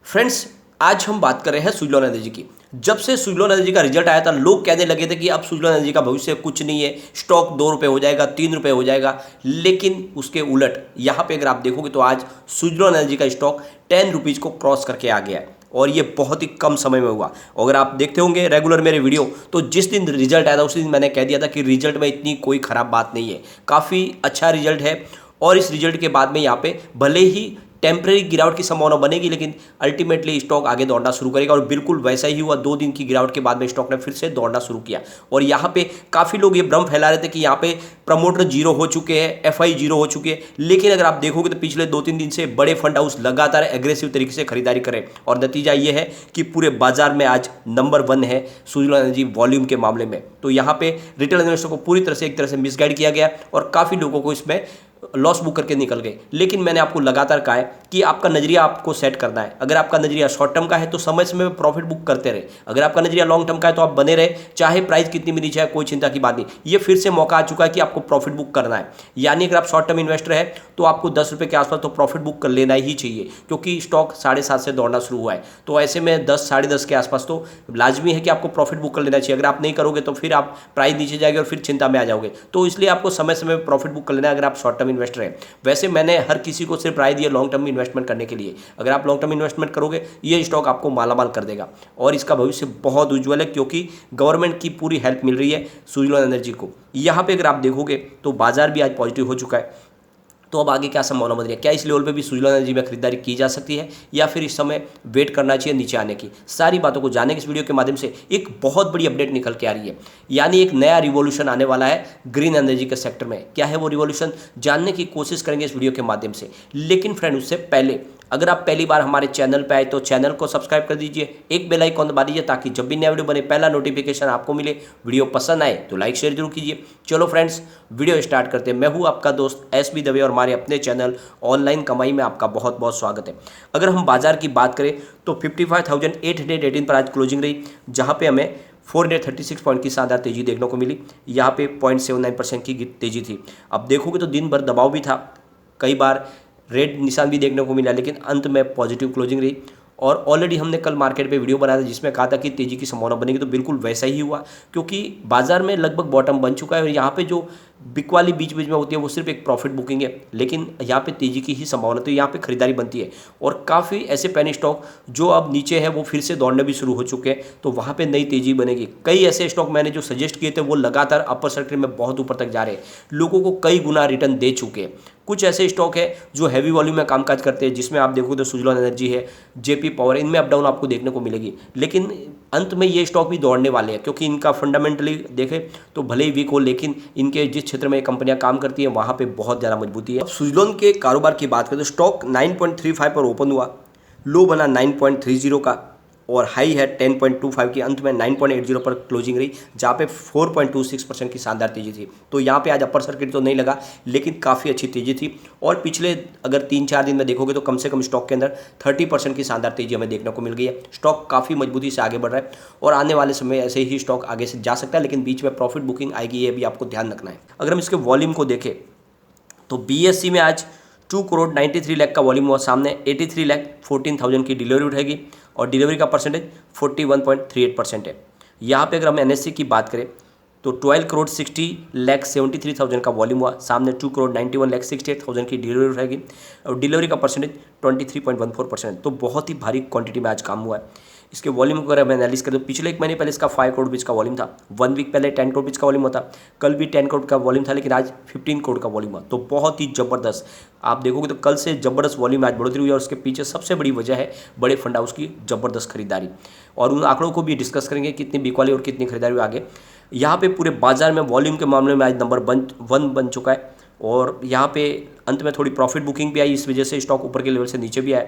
Friends, आज हम बात कर रहे हैं सुज़लॉन एनर्जी की। जब से सुज़लॉन एनर्जी का रिजल्ट आया था, लोग कहने लगे थे कि अब सुज़लॉन एनर्जी का भविष्य कुछ नहीं है, स्टॉक 2 रुपये हो जाएगा, 3 रुपये हो जाएगा। लेकिन उसके उलट यहाँ पे अगर आप देखोगे तो आज सुज़लॉन एनर्जी का स्टॉक 10 रुपीज़ को क्रॉस करके आ गया है और ये बहुत ही कम समय में हुआ। अगर आप देखते होंगे रेगुलर मेरे वीडियो, तो जिस दिन रिजल्ट आया था उसी दिन मैंने कह दिया था कि रिजल्ट में इतनी कोई ख़राब बात नहीं है, काफ़ी अच्छा रिजल्ट है। और इस रिजल्ट के बाद में यहाँ पे भले ही टेम्परेरी गिरावट की संभावना बनेगी, लेकिन अल्टीमेटली स्टॉक आगे दौड़ना शुरू करेगा और बिल्कुल वैसा ही हुआ। 2 दिन की गिरावट के बाद में स्टॉक ने फिर से दौड़ना शुरू किया और यहाँ पे काफ़ी लोग ये भ्रम फैला रहे थे कि यहाँ पे प्रमोटर जीरो हो चुके हैं, एफआई जीरो हो चुके हैं। लेकिन अगर आप देखोगे तो पिछले 2-3 दिन से बड़े फंड हाउस लगातार एग्रेसिव तरीके से खरीदारी करें और नतीजा ये है कि पूरे बाजार में आज नंबर 1 है सुज़लॉन एनर्जी वॉल्यूम के मामले में। तो यहाँ पे रिटेल इन्वेस्टर को पूरी तरह से एक तरह से मिसगाइड किया गया और काफ़ी लोगों को इसमें लॉस बुक करके निकल गए। लेकिन मैंने आपको लगातार कहा है कि आपका नजरिया आपको सेट करना है। अगर आपका नजरिया शॉर्ट टर्म का है तो समय समय में प्रॉफिट बुक करते रहे। अगर आपका नजरिया लॉन्ग टर्म का है तो आप बने रहे, चाहे प्राइस कितनी भी नीचे है, कोई चिंता की बात नहीं। ये फिर से मौका आ चुका है कि आपको प्रॉफिट बुक करना है। यानी अगर आप शॉर्ट टर्म इन्वेस्टर है तो आपको 10 रुपये के आसपास तो प्रॉफिट बुक कर लेना ही चाहिए, क्योंकि स्टॉक 7.5 से दौड़ना शुरू हुआ है। तो ऐसे में 10 साढ़े 10 के आसपास तो लाजमी है कि आपको प्रॉफिट बुक कर लेना चाहिए। अगर आप नहीं करोगे तो फिर आप प्राइस नीचे जाएगी और फिर चिंता में आ जाओगे। तो इसलिए आपको समय समय में प्रॉफिट बुक कर लेना है अगर आप शॉर्ट टर्म इन्वेस्टर है। वैसे मैंने हर किसी को सिर्फ राय दी है लॉन्ग टर्म में इन्वेस्टमेंट करने के लिए। अगर आप लॉन्ग टर्म इन्वेस्टमेंट करोगे ये स्टॉक आपको मालामाल कर देगा और इसका भविष्य बहुत उज्जवल है, क्योंकि गवर्नमेंट की पूरी हेल्प मिल रही है सुज़लॉन एनर्जी को। यहाँ पे अगर आप देखोगे तो बाजार भी आज पॉजिटिव हो चुका है। तो अब आगे क्या संभावना बन रही है? क्या इस लेवल पे भी सुज़लॉन एनर्जी में खरीदारी की जा सकती है या फिर इस समय वेट करना चाहिए नीचे आने की? सारी बातों को जानने के इस वीडियो के माध्यम से एक बहुत बड़ी अपडेट निकल के आ रही है। यानी एक नया रिवॉल्यूशन आने वाला है ग्रीन एनर्जी के सेक्टर में। क्या है वो रिवॉल्यूशन, जानने की कोशिश करेंगे इस वीडियो के माध्यम से। लेकिन फ्रेंड, उससे पहले अगर आप पहली बार हमारे चैनल पे आए तो चैनल को सब्सक्राइब कर दीजिए, एक बेल आइकॉन दबा दीजिए ताकि जब भी नया वीडियो बने पहला नोटिफिकेशन आपको मिले। वीडियो पसंद आए तो लाइक शेयर जरूर कीजिए। चलो फ्रेंड्स, वीडियो स्टार्ट करते हैं। मैं हूं आपका दोस्त एसबी दवे और हमारे अपने चैनल ऑनलाइन कमाई में आपका बहुत बहुत स्वागत है। अगर हम बाजार की बात करें तो 55,818 पर आज क्लोजिंग रही, जहां पे हमें 436 पॉइंट की शानदार तेजी देखने को मिली। यहाँ पे 0.79% की तेजी थी। अब देखोगे तो दिन भर दबाव भी था, कई बार रेड निशान भी देखने को मिला, लेकिन अंत में पॉजिटिव क्लोजिंग रही। और ऑलरेडी हमने कल मार्केट पे वीडियो बनाया था जिसमें कहा था कि तेजी की संभावना बनेगी, तो बिल्कुल वैसा ही हुआ, क्योंकि बाजार में लगभग बॉटम बन चुका है और यहाँ पे जो बिक वाली बीच बीच में होती है वो सिर्फ एक प्रॉफिट बुकिंग है, लेकिन यहाँ पे तेजी की ही संभावना, तो यहाँ पे खरीदारी बनती है। और काफ़ी ऐसे पेनी स्टॉक जो अब नीचे है वो फिर से दौड़ने भी शुरू हो चुके हैं, तो वहाँ पे नई तेजी बनेगी। कई ऐसे स्टॉक मैंने जो सजेस्ट किए थे वो लगातार अपर सर्किट में बहुत ऊपर तक जा रहे हैं, लोगों को कई गुना रिटर्न दे चुके हैं। कुछ ऐसे स्टॉक है जो हैवी वॉल्यूम में कामकाज करते हैं, जिसमें आप देखोगे तो सुज़लॉन एनर्जी है, जेपी पावर, इनमें अप डाउन आपको देखने को मिलेगी। लेकिन अंत में ये स्टॉक भी दौड़ने वाले हैं, क्योंकि इनका फंडामेंटली देखें तो भले ही वीक हो, लेकिन इनके जिस क्षेत्र में कंपनियां काम करती हैं वहाँ पे बहुत ज़्यादा मजबूती है। अब सुज़लॉन के कारोबार की बात करें तो स्टॉक 9.35 पर ओपन हुआ, लो बना 9.30 का और हाई है 10.25 की, अंत में 9.80 पर क्लोजिंग रही, जहाँ पे 4.26% की शानदार तेजी थी। तो यहाँ पे आज अपर सर्किट तो नहीं लगा, लेकिन काफ़ी अच्छी तेजी थी। और पिछले अगर 3-4 दिन में देखोगे तो कम से कम स्टॉक के अंदर 30% की शानदार तेजी हमें देखने को मिल गई है। स्टॉक काफ़ी मजबूती से आगे बढ़ रहा है और आने वाले समय ऐसे ही स्टॉक आगे से जा सकता है, लेकिन बीच में प्रॉफिट बुकिंग आएगी, ये भी आपको ध्यान रखना है। अगर हम इसके वॉल्यूम को देखें तो BSE में आज 2 करोड़ 93 लाख का वॉल्यूम हुआ, सामने 83 लाख 14,000 की डिलीवरी उठेगी और डिलीवरी का परसेंटेज 41.38% है। यहाँ पे अगर हम NSE की बात करें तो 12 करोड़ 60 लाख 73,000 का वॉल्यूम हुआ, सामने 2 करोड़ 91 लाख 68,000 की डिलीवरी उठेगी और डिलीवरी का परसेंटेज 23.14%। तो बहुत ही भारी क्वांटिटी में आज काम हुआ है। इसके वॉल्यूम को अगर हम एनालिस करें तो पिछले 1 महीने पहले इसका 5 करोड़ बीच का वॉल्यूम था, 1 वीक पहले 10 करोड़ बीच का वॉल्यूम होता, कल भी 10 करोड़ का वॉल्यूम था, लेकिन आज 15 करोड़ का वॉल्यूम हुआ। तो बहुत ही ज़बरदस्त, आप देखोगे तो कल से ज़बरदस्त वॉल्यूम आज बढ़ोतरी हुई और उसके पीछे सबसे बड़ी वजह है बड़े फंड हाउस की ज़बरदस्त खरीदारी। और उन आंकड़ों को भी डिस्कस करेंगे कितनी बिक वाली और कितनी खरीदारी हुई आगे। यहाँ पे पूरे बाजार में वॉल्यूम के मामले में आज नंबर 1 बन चुका है और यहाँ पे अंत में थोड़ी प्रॉफिट बुकिंग भी आई, इस वजह से स्टॉक ऊपर के लेवल से नीचे भी आया।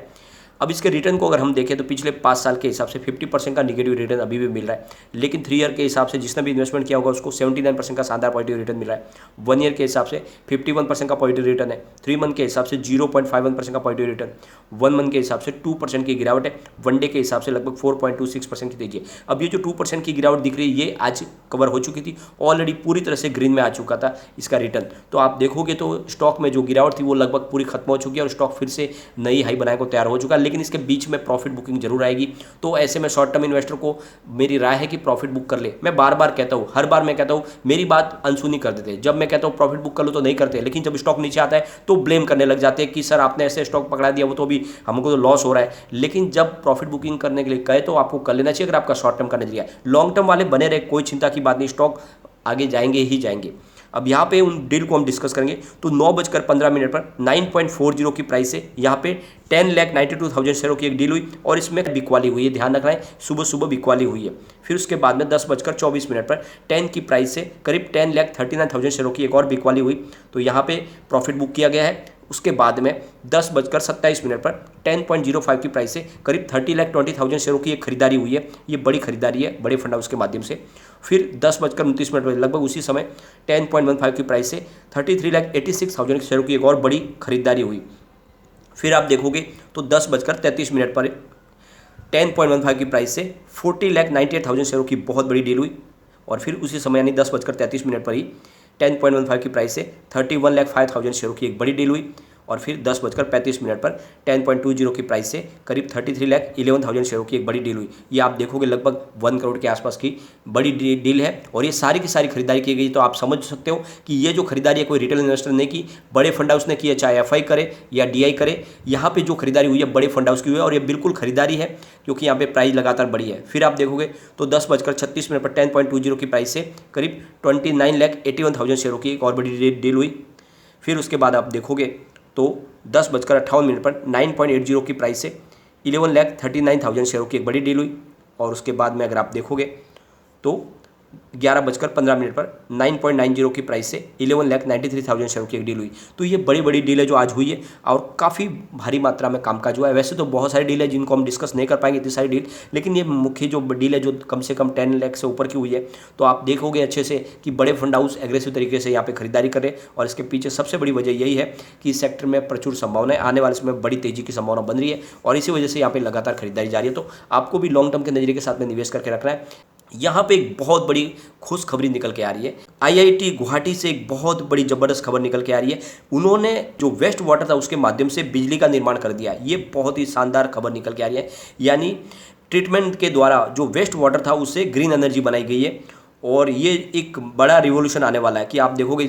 अब इसके रिटर्न को अगर हम देखें तो पिछले 5 साल के हिसाब से 50% का निगेटिव रिटर्न अभी भी मिल रहा है, लेकिन 3 ईयर के हिसाब से जिसने भी इन्वेस्टमेंट किया होगा उसको 79% का शानदार पॉजिटिव रिटर्न मिल रहा है। 1 ईयर के हिसाब से 51% का पॉजिटिव रिटर्न है, 3 मंथ के हिसाब से 0.51% का पॉजिटिव रिटर्न, 1 मंथ के हिसाब से 2% की गिरावट है, 1 डे के हिसाब से लगभग 4.26% की तेजी है। अब ये जो 2% की गिरावट दिख रही है ये आज कवर हो चुकी थी, ऑलरेडी पूरी तरह से ग्रीन में आ चुका था इसका रिटर्न। तो आप देखोगे तो स्टॉक में जो गिरावट थी वो लगभग पूरी खत्म हो चुकी है और स्टॉक फिर से नई हाई बनाने को तैयार हो चुका है। लेकिन इसके बीच में प्रॉफिट बुकिंग जरूर आएगी। तो ऐसे में शॉर्ट टर्म इन्वेस्टर को मेरी राय है कि प्रॉफिट बुक कर ले। मैं बार बार कहता हूँ, हर बार मैं कहता हूँ, मेरी बात अनसुनी कर देते। जब मैं कहता हूँ प्रॉफिट बुक कर लो तो नहीं करते, लेकिन जब स्टॉक नीचे आता है तो ब्लेम करने लग जाते हैं कि सर आपने ऐसे स्टॉक पकड़ा दिया, वो तो अभी हमको तो लॉस हो रहा है। लेकिन जब प्रॉफिट बुकिंग करने के लिए कहे तो आपको कर लेना चाहिए अगर आपका शॉर्ट टर्म का नजरिया है। लॉन्ग टर्म वाले बने रहे, कोई चिंता की बात नहीं, स्टॉक आगे जाएंगे ही जाएंगे। अब यहाँ पे उन डील को हम डिस्कस करेंगे। तो 9:15 पर 9.40 की प्राइस से यहाँ पे 10,92,000 शेयरों की एक डील हुई और इसमें बिकवाली हुई है। ध्यान रखना है, सुबह सुबह बिकवाली हुई है। फिर उसके बाद में 10:24 पर 10 की प्राइस से करीब 10,39,000 शेयरों की एक और बिकवाली हुई। तो यहाँ पे प्रॉफिट बुक किया गया है। उसके बाद में 10:27 पर 10.05 की प्राइस से करीब 30,20,000 शेयरों की एक खरीदारी हुई है। ये बड़ी खरीदारी है बड़े फंड हाउस के माध्यम से। फिर 10:29 पर लगभग उसी समय 10.15 की प्राइस से 33,86,000 शेयरों की एक और बड़ी खरीदारी हुई। फिर आप देखोगे तो 10:33 पर 10.15 की प्राइस से 40,98,000 शेयरों की बहुत बड़ी डील हुई। और फिर उसी समय यानी 10:33 पर ही 10.15 की प्राइस से 31,05,000 शेयरों की एक बड़ी डील हुई। और फिर 10:35 पर 10.20 की प्राइस से करीब 33,11,000 शेयरों की एक बड़ी डील हुई। ये आप देखोगे लगभग 1 करोड़ के आसपास की बड़ी डील है और ये सारी की सारी खरीदारी की गई। तो आप समझ सकते हो कि ये जो खरीदारी है कोई रिटेल इन्वेस्टर ने की, बड़े फंड हाउस ने की है, चाहे एफआई करे या डीआई करे। यहाँ पे जो खरीदारी हुई है बड़े फंड हाउस की हुई है और ये बिल्कुल खरीदारी है क्योंकि यहाँ पे प्राइस लगातार बढ़ी है। फिर आप देखोगे तो 10:36 पर 10.20 की प्राइस से करीब 29,81,000 शेयरों की एक और बड़ी डील हुई। फिर उसके बाद आप देखोगे तो 10:58 पर 9.80 की प्राइस से 11,39,000 शेयरों की एक बड़ी डील हुई। और उसके बाद में अगर आप देखोगे तो 11:15 पर 9.90 की प्राइस से 11,93,000 शेयरों की एक डील हुई। तो ये बड़ी बड़ी डील है जो आज हुई है और काफ़ी भारी मात्रा में कामकाज हुआ है। वैसे तो बहुत सारी डील है जिनको हम डिस्कस नहीं कर पाएंगे इतनी सारी डील, लेकिन ये मुख्य जो डील है जो कम से कम 10 लाख से ऊपर की हुई है। तो आप देखोगे अच्छे से कि बड़े फंड हाउस एग्रेसिव तरीके से यहाँ पे खरीदारी कर रहे हैं और इसके पीछे सबसे बड़ी वजह यही है कि इस सेक्टर में प्रचुर संभावना है, आने वाले समय में बड़ी तेजी की संभावना बन रही है और इसी वजह से यहाँ पे लगातार खरीदारी जारी है। तो आपको भी लॉन्ग टर्म के नजरिए के साथ में निवेश करके रखना है। यहाँ पे एक बहुत बड़ी खुशखबरी निकल के आ रही है। आईआईटी गुवाहाटी से एक बहुत बड़ी जबरदस्त खबर निकल के आ रही है। उन्होंने जो वेस्ट वाटर था उसके माध्यम से बिजली का निर्माण कर दिया। ये बहुत ही शानदार खबर निकल के आ रही है। यानी ट्रीटमेंट के द्वारा जो वेस्ट वाटर था उससे ग्रीन एनर्जी बनाई गई है और ये एक बड़ा रिवॉल्यूशन आने वाला है कि आप देखोगे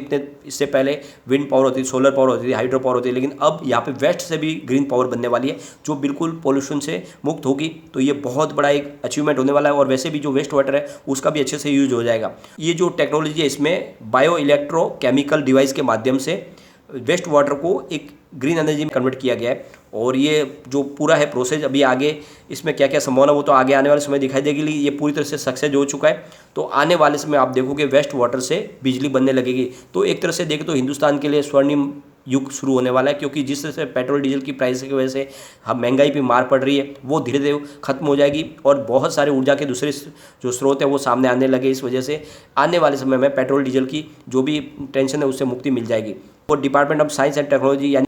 इससे पहले विंड पावर होती थी, सोलर पावर होती थी, हाइड्रो पावर होती थी, लेकिन अब यहाँ पे वेस्ट से भी ग्रीन पावर बनने वाली है जो बिल्कुल पोल्यूशन से मुक्त होगी। तो ये बहुत बड़ा एक अचीवमेंट होने वाला है और वैसे भी जो वेस्ट वाटर है उसका भी अच्छे से यूज हो जाएगा। ये जो टेक्नोलॉजी है इसमें बायो इलेक्ट्रोकेमिकल डिवाइस के माध्यम से वेस्ट वाटर को एक ग्रीन एनर्जी में कन्वर्ट किया गया है और ये जो पूरा है प्रोसेस अभी आगे इसमें क्या क्या संभावना वो तो आगे आने वाले समय दिखाई देगी। ये पूरी तरह से सक्सेस हो चुका है। तो आने वाले समय आप देखोगे वेस्ट वाटर से बिजली बनने लगेगी। तो एक तरह से देखें तो हिंदुस्तान के लिए स्वर्णिम युग शुरू होने वाला है क्योंकि जिस तरह से पेट्रोल डीजल की प्राइस की वजह से हम महंगाई पे मार पड़ रही है वो धीरे धीरे खत्म हो जाएगी और बहुत सारे ऊर्जा के दूसरे जो स्रोत है वो सामने आने लगे। इस वजह से आने वाले समय में पेट्रोल डीजल की जो भी टेंशन है उससे मुक्ति मिल जाएगी। और department of science and technology यानी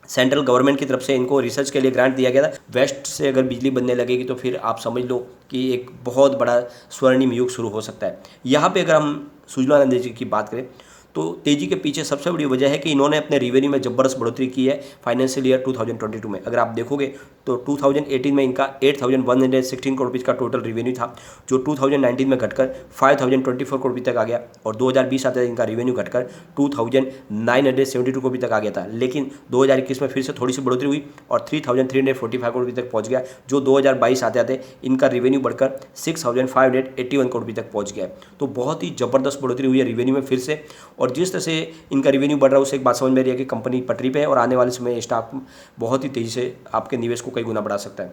सेंट्रल गवर्नमेंट की तरफ से इनको रिसर्च के लिए ग्रांट दिया गया था। वेस्ट से अगर बिजली बनने लगेगी तो फिर आप समझ लो कि एक बहुत बड़ा स्वर्णिम युग शुरू हो सकता है। यहाँ पे अगर हम सुजलाम एनर्जी की बात करें तो तेजी के पीछे सबसे बड़ी वजह है कि इन्होंने अपने रेवेन्यू में जबरदस्त बढ़ोतरी की है फाइनेंशियल ईयर 2022 में। अगर आप देखोगे तो 2018 में इनका 8,116 करोड़ रुपये का टोटल रेवेन्यू था जो 2019 में घटकर 5,024 करोड़ रुपये तक आ गया और 2020 आते इनका रेवेन्यू घटकर 2,972 करोड़ रुपये तक आ गया था। लेकिन 2021 में फिर से थोड़ी सी बढ़ोतरी हुई और 3,345 करोड़ रुपये तक पहुँच गया जो 2022 आते आते इनका रेवेन्यू बढ़कर 6,581 करोड़ रुपये तक पहुँच गया। तो बहुत ही ज़बरदस्त बढ़ोतरी हुई है रेवेन्यू में फिर से। और जिस तरह से इनका रेवेन्यू बढ़ रहा है उससे एक बात समझ में आ रही है कि कंपनी पटरी पे है और आने वाले समय स्टॉक बहुत ही तेज़ी से आपके निवेश को कई गुना बढ़ा सकता है।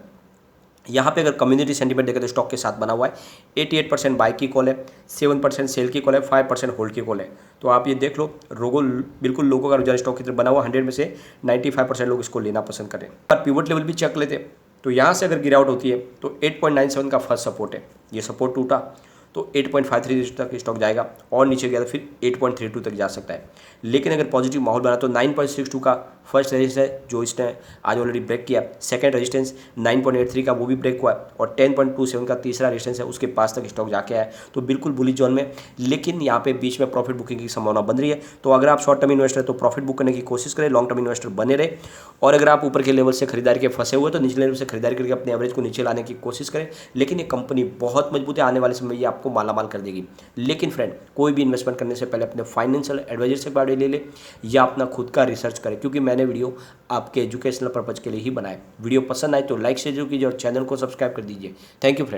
यहाँ पे अगर कम्युनिटी सेंटीमेंट देखें तो स्टॉक के साथ बना हुआ है 88% बाई की कॉल है, 7% सेल की कॉल है, 5% होल्ड की कॉल है। तो आप ये देख लो बिल्कुल लोगों का रुझान स्टॉक की तरफ बना हुआ 100 में से 95% लोग इसको लेना पसंद करें। पर पिवट लेवल भी चेक लेते तो यहाँ से अगर गिरावट होती है तो 8.97 का फर्स्ट सपोर्ट है, ये सपोर्ट टूटा तो 8.53 तक स्टॉक जाएगा और नीचे गया तो फिर 8.32 तक जा सकता है। लेकिन अगर पॉजिटिव माहौल बना तो 9.62 का फर्स्ट रेजिस्टेंस है जो इसने आज ऑलरेडी ब्रेक किया। सेकंड रेजिस्टेंस 9.83 का वो भी ब्रेक हुआ और 10.27 का तीसरा रेजिस्टेंस है उसके पास तक स्टॉक जाके आया है, तो बिल्कुल बुलिश जोन में। लेकिन यहाँ पे बीच में प्रॉफिट बुकिंग की संभावना बन रही है, तो अगर आप शॉर्ट टर्म इन्वेस्टर तो प्रॉफिट बुक करने की कोशिश करें, लॉन्ग टर्म इन्वेस्टर बने रहे। और अगर आप ऊपर के लेवल से खरीदारी के फंसे हुए तो निचले लेवल से खरीदारी करके अपने एवरेज को नीचे लाने की कोशिश करें। लेकिन ये कंपनी बहुत मजबूत है, आने वाले समय ये आपको मालामाल कर देगी। लेकिन फ्रेंड, कोई भी इन्वेस्टमेंट करने से पहले अपने फाइनेंशियल एडवाइजर से बारे ले ले या अपना खुद का रिसर्च करें, क्योंकि मैंने वीडियो आपके एजुकेशनल पर्पज के लिए ही बनाया। वीडियो पसंद आए तो लाइक शेयर जरूर कीजिए और चैनल को सब्सक्राइब कर दीजिए। Thank you friend.